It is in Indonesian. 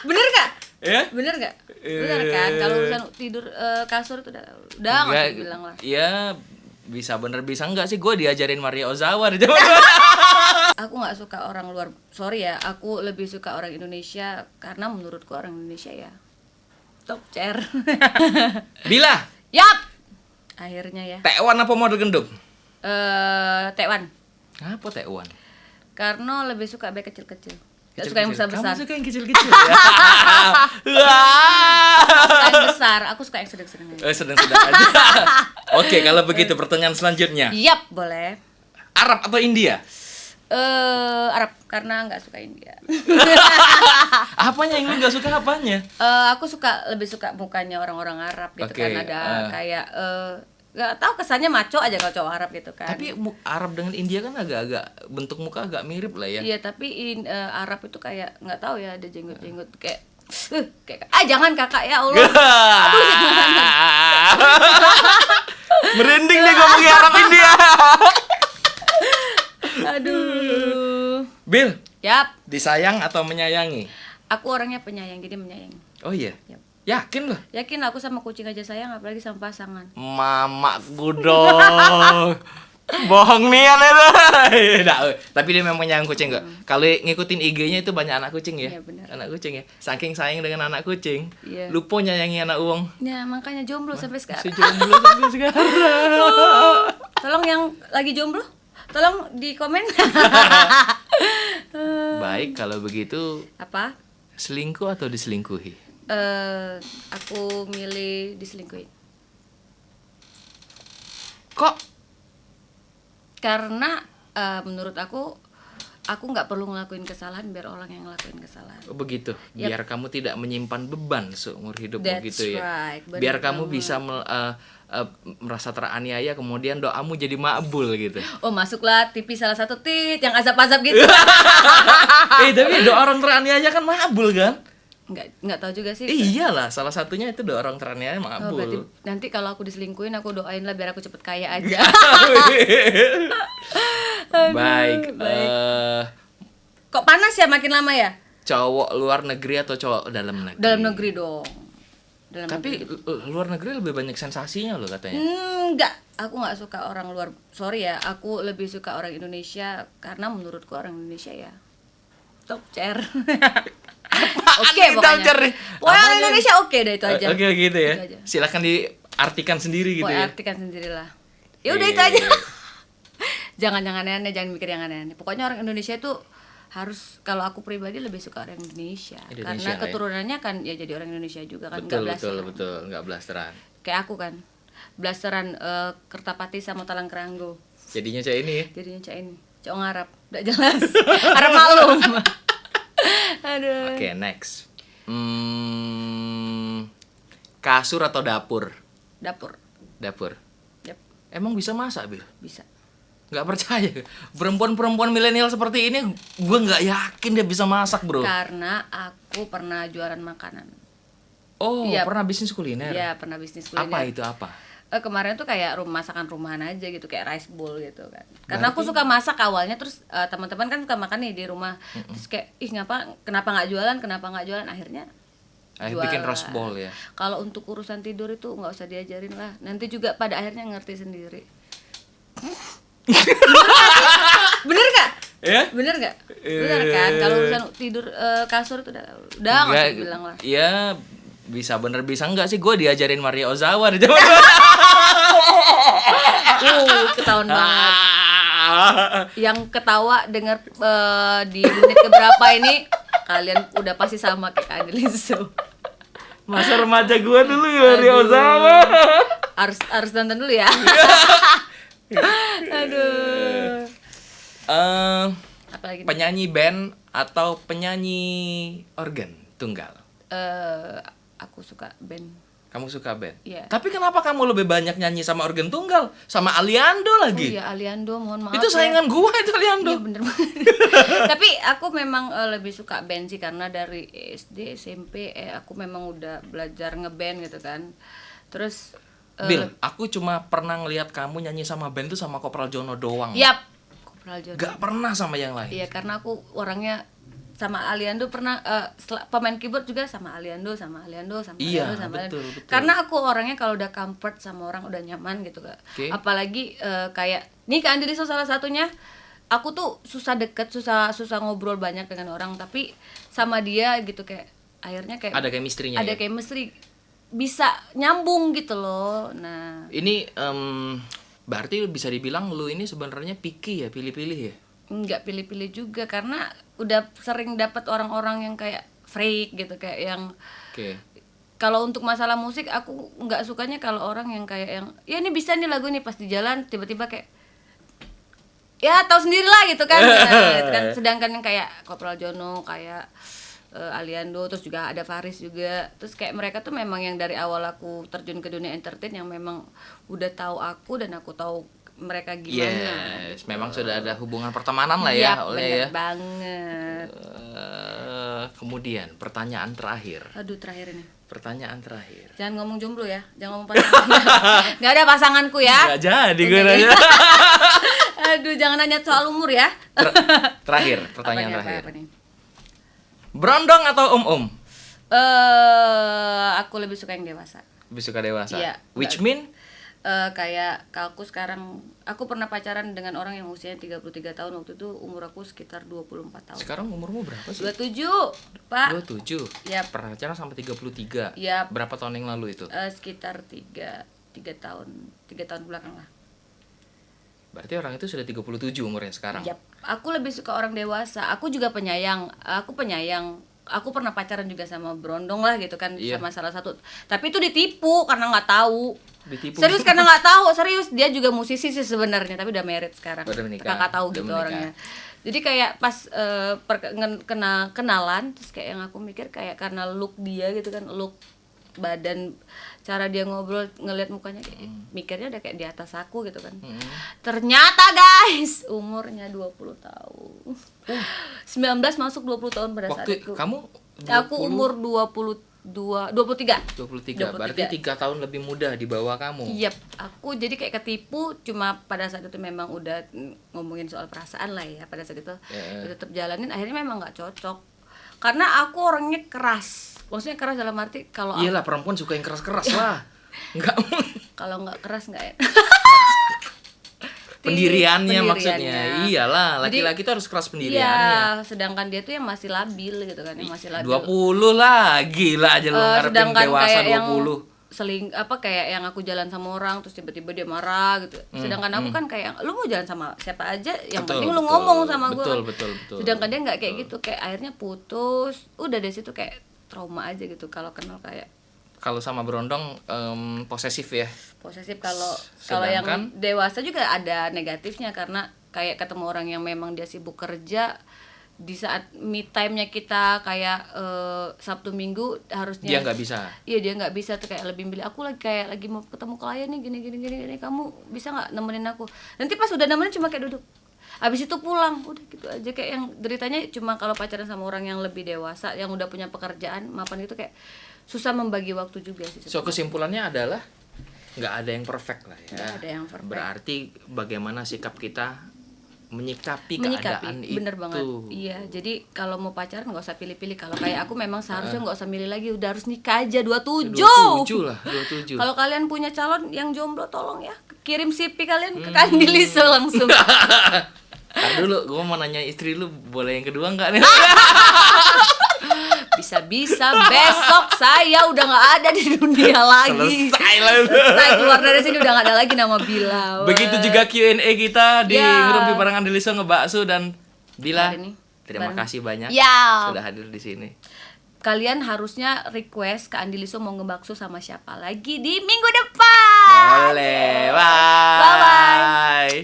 Bener gak? Ya? Bener gak? Bener kan? Kalau urusan tidur kasur itu udah nggak usah bilang lah. Ya bisa bener bisa enggak sih, gue diajarin Maria Ozawa di zaman Aku nggak suka orang luar, sorry ya, aku lebih suka orang Indonesia karena menurutku orang Indonesia ya top chair. Bila Yap, akhirnya ya. Taiwan apa model gendut? Taiwan, Apa Taiwan? karena lebih suka bag kecil-kecil. Gak suka yang besar-besar. Kamu suka yang kecil-kecil ya? Wah. Suka yang besar, aku suka yang sedang-sedang aja. Sedang-sedang aja. Oke, kalau begitu pertanyaan selanjutnya. Yap, boleh. Arab atau India? Arab, karena nggak suka India. Apanya yang lu nggak suka apanya? Aku lebih suka mukanya orang-orang Arab gitu. Oke, Kan ada kayak nggak tahu, kesannya maco aja kalau cowok Arab gitu kan. Tapi Arab dengan India kan agak-agak bentuk muka agak mirip lah ya. Iya, tapi Arab itu kayak nggak tahu ya, ada jenggot-jenggot kayak jangan kakak ya Allah. Aduh, jangan. Merinding nih ngomongin Arab India. Aduh. Bill, Yap, disayang atau menyayangi? aku orangnya penyayang, jadi menyayangi. Oh iya. Yap. Yakin loh? Yakin aku sama kucing aja sayang, apalagi sama pasangan. Mama dong. Bohong nih itu. Nah, tapi dia memang nyayang kucing kok. Kalau ngikutin IG-nya itu banyak anak kucing ya. Iya, benar. Anak kucing ya. Saking sayang dengan anak kucing. Iya. Lupa nyayangi anak uang. Ya, makanya jomblo sampai Si sekarang. jomblo sampai sekarang. Tolong yang lagi jomblo, tolong di komen. Baik, kalau begitu Apa? selingkuh atau diselingkuhi? Aku milih diselingkuhin. Kok? Karena menurut aku nggak perlu ngelakuin kesalahan biar orang yang ngelakuin kesalahan. Oh, begitu. Yap. Biar kamu tidak menyimpan beban seumur hidup. That's begitu ya. right, benar Biar kamu banget. bisa merasa teraniaya, kemudian doamu jadi makbul gitu. Oh, masuklah TV salah satu yang azab-azab gitu. Tapi doa orang teraniaya kan makbul kan? Nggak tahu juga sih. Iyalah, salah satunya itu doa orang teraniaya Oh, makbul. berarti nanti kalau aku diselingkuhin aku doain lah biar aku cepet kaya aja. Baik. Kok panas ya makin lama ya? Cowok luar negeri atau cowok dalam negeri? Dalam negeri dong. Dalam Tapi luar negeri lebih banyak sensasinya loh katanya. Enggak, aku nggak suka orang luar. Sorry ya, aku lebih suka orang Indonesia karena menurutku orang Indonesia ya top chair. Oke, nih, pokoknya. top chair nih? Pokoknya orang Apanya? Indonesia oke deh, itu aja. Oke gitu ya. Itu aja. Silakan diartikan sendiri gitu Pokoknya ya. artikan sendirilah. Ya udah itu aja. Jangan aneh-aneh, jangan mikir yang aneh-aneh. Pokoknya orang Indonesia itu harus, kalau aku pribadi lebih suka orang Indonesia karena ya. keturunannya kan ya jadi orang Indonesia juga kan, nggak Betul, blasteran. nggak blasteran. Kayak aku kan blasteran Kertapati sama Talang Keranggo. Jadinya cak ini ya. Jadinya cak ini cowok ngarap, udah jelas. Harap maklum. Aduh. Oke, next. Kasur atau dapur? Dapur. Dapur. Yap, Emang bisa masak, Bil? bisa. Nggak percaya. Perempuan-perempuan milenial seperti ini, gue nggak yakin dia bisa masak, bro. Karena aku pernah jualan makanan. Oh, Iya. pernah bisnis kuliner? Iya, pernah bisnis kuliner. Apa itu apa? Kemarin tuh kayak masakan rumahan aja gitu, kayak rice bowl gitu kan. Karena aku suka masak awalnya, terus teman-teman kan suka makan nih di rumah. Terus kayak kenapa nggak jualan? Akhirnya Bikin jualan. roast ball ya. Kalau untuk urusan tidur itu nggak usah diajarin lah. Nanti juga pada akhirnya ngerti sendiri. Bener gak? Ya? Bener gak? Bener kan? Kalau urusan tidur kasur itu udah nggak usah bilang lah. Iya, bisa bener bisa enggak sih, gue diajarin Maria Ozawa di zaman Ketahuan banget. Yang ketawa dengar di menit keberapa ini kalian udah pasti sama kayak Kak Adeliso. masa remaja gue dulu ya Maria Ozawa. Harus nonton dulu ya. Aduh. Apalagi nih? Penyanyi band atau penyanyi organ tunggal? Aku suka band. Kamu suka band? Iya. Tapi kenapa kamu lebih banyak nyanyi sama organ tunggal? Sama Aliando Oh lagi? iya, Aliando, mohon maaf. Itu saingan gua itu Aliando. Iya bener banget. Tapi aku memang lebih suka band sih, karena dari SD, SMP aku memang udah belajar ngeband gitu kan. Terus Bil, aku cuma pernah ngelihat kamu nyanyi sama band tuh sama Kopral Jono doang. Yap, Kopral Jono. Gak pernah sama yang lain. Iya, karena aku orangnya sama Aliando pernah pemain keyboard juga sama Aliando Iya, sama betul, Aliando. betul. Karena aku orangnya kalau udah comfort sama orang udah nyaman gitu Kak. Oke. Apalagi kayak nih Kak Andiliso salah satunya, aku tuh susah deket, susah ngobrol banyak dengan orang, tapi sama dia gitu kayak akhirnya kayak Ada chemistry-nya ada ya? chemistry, bisa nyambung gitu loh. Nah, Ini berarti bisa dibilang lu ini sebenarnya picky ya, pilih-pilih ya? nggak pilih-pilih juga karena udah sering dapat orang-orang yang kayak freak gitu, kayak yang Oke. kalau untuk masalah musik aku nggak sukanya kalau orang yang kayak yang ya ini bisa nih lagu ini, pas di jalan tiba-tiba kayak ya tahu sendiri lah gitu kan. Nah, gitu kan. Sedangkan yang kayak Kopral Jono, kayak Aliando, terus juga ada Faris juga, terus kayak mereka tuh memang yang dari awal aku terjun ke dunia entertain yang memang udah tahu aku dan aku tahu mereka gimana. Yes, memang sudah ada hubungan pertemanan lah ya, Iya, oleh bener ya. banget. Kemudian pertanyaan terakhir. Aduh, terakhir ini. Pertanyaan terakhir. Jangan ngomong jomblo ya, jangan ngomong pasangan. Nggak ada pasanganku ya. Gak jadi gue Udah, nanya. Aduh, jangan nanya soal umur ya. Terakhir, pertanyaan Apanya, terakhir. apa nih? Berondong atau om-om? Aku lebih suka yang dewasa. Lebih suka dewasa. Iya. Which mean? Kayak aku sekarang, aku pernah pacaran dengan orang yang usianya 33 tahun, waktu itu umur aku sekitar 24 tahun. Sekarang umurmu berapa sih? 27, Pak. 27. Yap. Pernah pacaran sampai 33. Yap. Berapa tahun yang lalu itu? Sekitar 3 tahun, 3 tahun belakang lah. Berarti orang itu sudah 37 umurnya sekarang. Yap. Aku lebih suka orang dewasa. Aku juga penyayang. Aku penyayang. Aku pernah pacaran juga sama berondong lah gitu kan, Iya. sama salah satu. Tapi itu ditipu karena nggak tahu. Ditipu. Serius karena nggak tahu, serius. Dia juga musisi sih sebenarnya, tapi udah married sekarang. Udah menikah. Kakak tahu Udah gitu menikah. orangnya. Jadi kayak pas kenalan, terus kayak yang aku mikir kayak karena look dia gitu kan, look badan, cara dia ngobrol, ngelihat mukanya kayak mikirnya udah kayak di atas aku gitu kan. Ternyata guys, umurnya 20 tahun. 19 masuk 20 tahun pada saat Waktu itu. kamu Aku umur 23. 23. Berarti 3 tahun lebih muda di bawah kamu. Yep, aku jadi kayak ketipu, cuma pada saat itu memang udah ngomongin soal perasaan lah ya, pada saat itu tetap jalanin, akhirnya memang nggak cocok karena aku orangnya keras, maksudnya keras dalam arti kalau Iyalah, perempuan suka yang keras-keras lah. Enggak. kalau nggak keras nggak Pendiriannya maksudnya. Pendiriannya. Iyalah, Jadi, laki-laki tuh harus keras pendiriannya. iya, sedangkan dia tuh yang masih labil gitu kan, yang masih labil. 20 lah, gila aja lu ngarepin Sedangkan dewasa kayak 20. yang kayak yang aku jalan sama orang terus tiba-tiba dia marah gitu. Sedangkan aku kan kayak lu mau jalan sama siapa aja, yang penting lu ngomong sama gue. Betul. Sedangkan dia nggak kayak gitu, kayak akhirnya putus. Udah dari situ kayak trauma aja gitu kalau kenal kayak Kalau sama berondong posesif ya. posesif. Kalau yang Sedangkan? dewasa juga ada negatifnya karena kayak ketemu orang yang memang dia sibuk kerja, di saat me time-nya kita kayak Sabtu Minggu harusnya Dia nggak bisa. Iya, dia nggak bisa tuh, kayak lebih milih aku lagi mau ketemu klien nih gini, kamu bisa nggak nemenin aku. Nanti pas udah nemenin cuma kayak duduk, abis itu pulang, udah gitu aja. Kayak yang deritanya cuma kalau pacaran sama orang yang lebih dewasa, yang udah punya pekerjaan mapan gitu, kayak susah membagi waktu juga sih. So kesimpulannya adalah nggak ada yang perfect lah ya. Nggak ada yang perfect. Berarti bagaimana sikap kita menyikapi keadaan bener itu. banget. Iya, jadi kalau mau pacaran nggak usah pilih-pilih. Kalau kayak aku memang seharusnya nggak usah milih lagi, udah harus nikah aja 27. 27 lah, 27. Kalau kalian punya calon yang jomblo, tolong ya kirim CV kalian ke Kandiliso langsung. Ntar dulu, gue mau nanya istri lu boleh yang kedua nggak nih? Bisa-bisa besok saya udah nggak ada di dunia lagi. Selesai lah. Selesai, keluar dari sini udah nggak ada lagi nama Bila. Begitu juga Q&A kita di Ya. Ngerumpi Bareng Andiliso ngebakso dan Bila. Hari ini. Terima Bareng. kasih banyak Ya. sudah hadir di sini. Kalian harusnya request ke Andiliso mau ngebakso sama siapa lagi di minggu depan. Boleh. Bye. Bye-bye.